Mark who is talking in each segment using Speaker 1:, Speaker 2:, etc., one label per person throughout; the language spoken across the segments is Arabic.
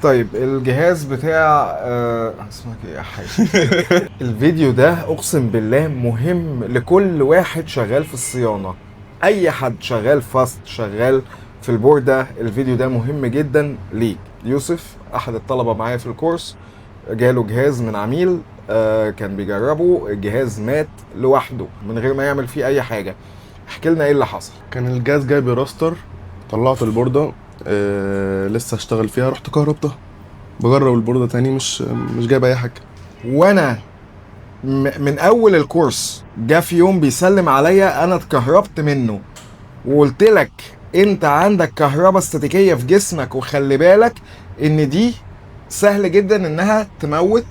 Speaker 1: طيب الجهاز بتاع اسمك ايه يا حاج؟ الفيديو ده اقسم بالله مهم لكل واحد شغال في الصيانة. اي حد شغال فاست شغال في البوردة، الفيديو ده مهم جدا ليك. يوسف احد الطلبة معايا في الكورس جاله جهاز من عميل، كان بيجربه، الجهاز مات لوحده من غير ما يعمل فيه اي حاجة. احكي لنا ايه اللي حصل.
Speaker 2: كان الجهاز جاي براستر، طلعت البوردة لسه اشتغل فيها، رحت كهربتها بجرب البوردة تاني، مش جايب اي حاجة.
Speaker 1: وانا من اول الكورس جه في يوم بيسلم عليا انا اتكهربت منه، وقلت لك انت عندك كهرباء استاتيكيه في جسمك، وخلي بالك ان دي سهل جدا انها تموت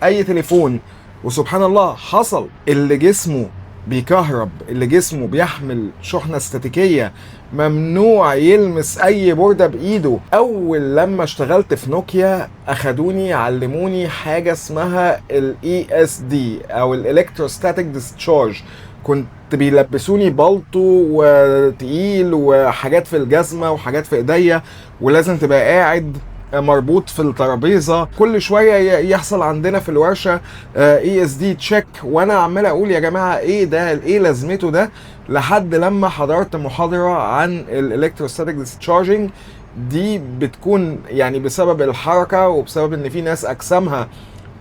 Speaker 1: اي تليفون. وسبحان الله حصل. اللي جسمه بيكهرب، اللي جسمه بيحمل شحنة استاتيكية، ممنوع يلمس اي بوردة بايده. اول لما اشتغلت في نوكيا اخدوني علموني حاجة اسمها ال ESD او الالكتروستاتيك ديسشارج. كنت بيلبسوني بالطو وتقيل وحاجات في الجزمة وحاجات في ايديا، ولازم تبقى قاعد مربوط في الترابيزه. كل شويه يحصل عندنا في الورشه ESD تشيك، وانا عمال اقول يا جماعه ايه ده، ايه لازمته ده، لحد لما حضرت محاضره عن الالكتروستاتيك ديسشارجنج. دي بتكون يعني بسبب الحركه وبسبب ان في ناس اجسامها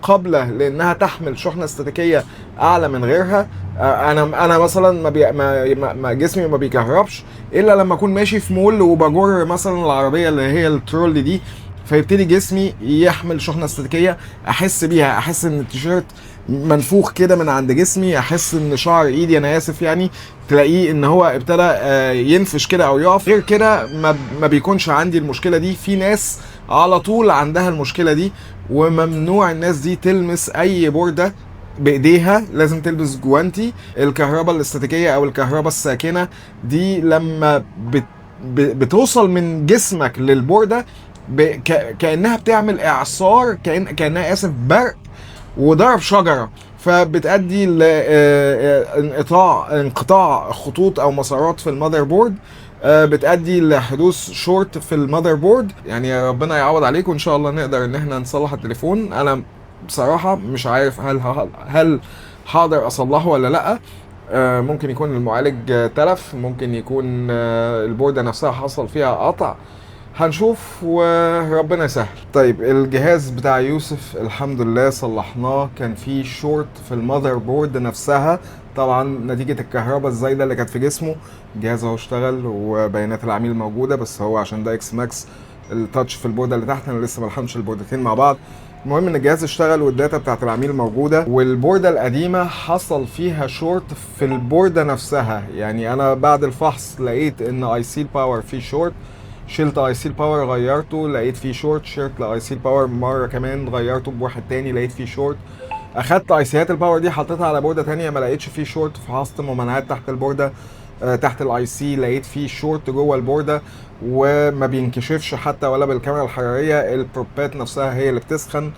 Speaker 1: قابله لانها تحمل شحنه استاتيكيه اعلى من غيرها. انا مثلا ما جسمي ما بيكهربش الا لما اكون ماشي في مول وبجر مثلا العربيه اللي هي الترول دي، فيبتدي جسمي يحمل شحنه استاتيكيه، احس بيها، احس ان التيشيرت منفوخ كده من عند جسمي، احس ان شعر ايدي، انا اسف يعني، تلاقيه ان هو ابتدى ينفش كده او يقف. غير كده ما بيكونش عندي المشكله دي. في ناس على طول عندها المشكله دي، وممنوع الناس دي تلمس اي بورده بايديها، لازم تلبس جوانتي. الكهرباء الاستاتيكيه او الكهرباء الساكنه دي لما بتوصل من جسمك للبورده كانها بتعمل اعصار، كانها اسف برق وضرب شجره، فبتؤدي انقطاع خطوط او مسارات في المذر بورد، بتؤدي لحدوث شورت في المذر بورد. يعني ربنا يعوض عليكم، ان شاء الله نقدر ان احنا نصلح التليفون. انا بصراحه مش عارف هل هقدر اصلحه ولا لا. ممكن يكون المعالج تلف، ممكن يكون البوردة نفسها حصل فيها قطع، هنشوف وربنا يسهل. طيب الجهاز بتاع يوسف الحمد لله صلحناه. كان فيه شورت في المذر بورد نفسها، طبعا نتيجة الكهرباء الزايدة اللي كانت في جسمه. الجهاز اهو اشتغل وبيانات العميل موجودة، بس هو عشان ده اكس ماكس التاتش في البوردة اللي تحت، انا لسه ملحمش البوردتين مع بعض. المهم ان الجهاز اشتغل والداتا بتاعت العميل موجوده، والبورده القديمه حصل فيها شورت في البورده نفسها. يعني انا بعد الفحص لقيت ان اي سي الباور فيه شورت، شلت اي سي الباور غيرته لقيت فيه شورت، شلت الاي سي الباور مره كمان غيرته بواحد تاني لقيت فيه شورت. اخدت اي سيات الباور دي حطيتها على بورده تانية ما لقيتش فيه شورت، فحصت ممانعات تحت البورده، تحت الاي سي لقيت فيه شورت جوه البورده وما بينكشفش حتى ولا بالكاميرا الحراريه، البروبات نفسها هي اللي بتسخن.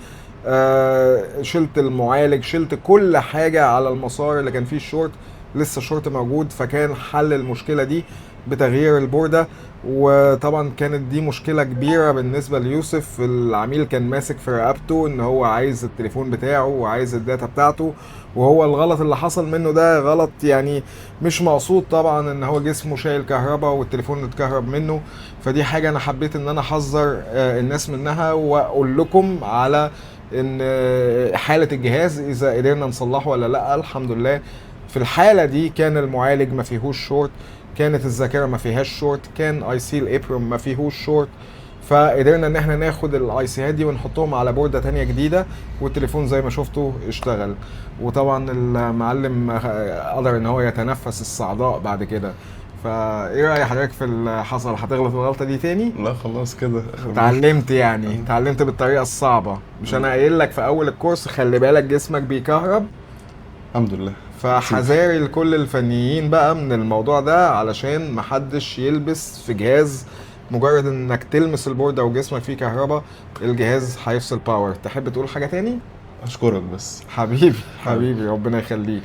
Speaker 1: شلت المعالج، شلت كل حاجه على المسار اللي كان فيه الشورت، لسه الشورت موجود. فكان حل المشكله دي بتغيير البورده، وطبعا كانت دي مشكله كبيره بالنسبه ليوسف. العميل كان ماسك في رقبته ان هو عايز التليفون بتاعه وعايز الداتا بتاعته، وهو الغلط اللي حصل منه ده غلط يعني مش مقصود طبعا، ان هو جسمه شايل كهرباء والتليفون اتكهرب منه. فدي حاجه انا حبيت ان انا احذر الناس منها، واقول لكم على ان حاله الجهاز اذا قدرنا نصلحه ولا لا. الحمد لله في الحاله دي كان المعالج ما فيهوش شورت، كانت الذاكره ما فيهاش شورت، كان اي سي الابرم ما فيهوش شورت، فقدرنا ان احنا ناخد الاي سيات دي ونحطهم على بورده تانية جديده، والتليفون زي ما شفتوا اشتغل. وطبعا المعلم قدر ان هو يتنفس الصعداء بعد كده. فايه راي حضرتك في اللي حصل؟ هتغلط الغلطه دي تاني؟
Speaker 2: لا خلاص كده
Speaker 1: اتعلمت، يعني اتعلمت بالطريقه الصعبه. مش انا قايل لك في اول الكورس خلي بالك جسمك بيكهرب؟
Speaker 2: الحمد لله.
Speaker 1: فحذاري لكل الفنيين بقى من الموضوع ده، علشان محدش يلبس في جهاز مجرد انك تلمس البوردة وجسمك فيه كهرباء الجهاز هيفصل باور. تحب تقول حاجة تاني؟
Speaker 2: اشكرك بس.
Speaker 1: حبيبي ربنا يخليك.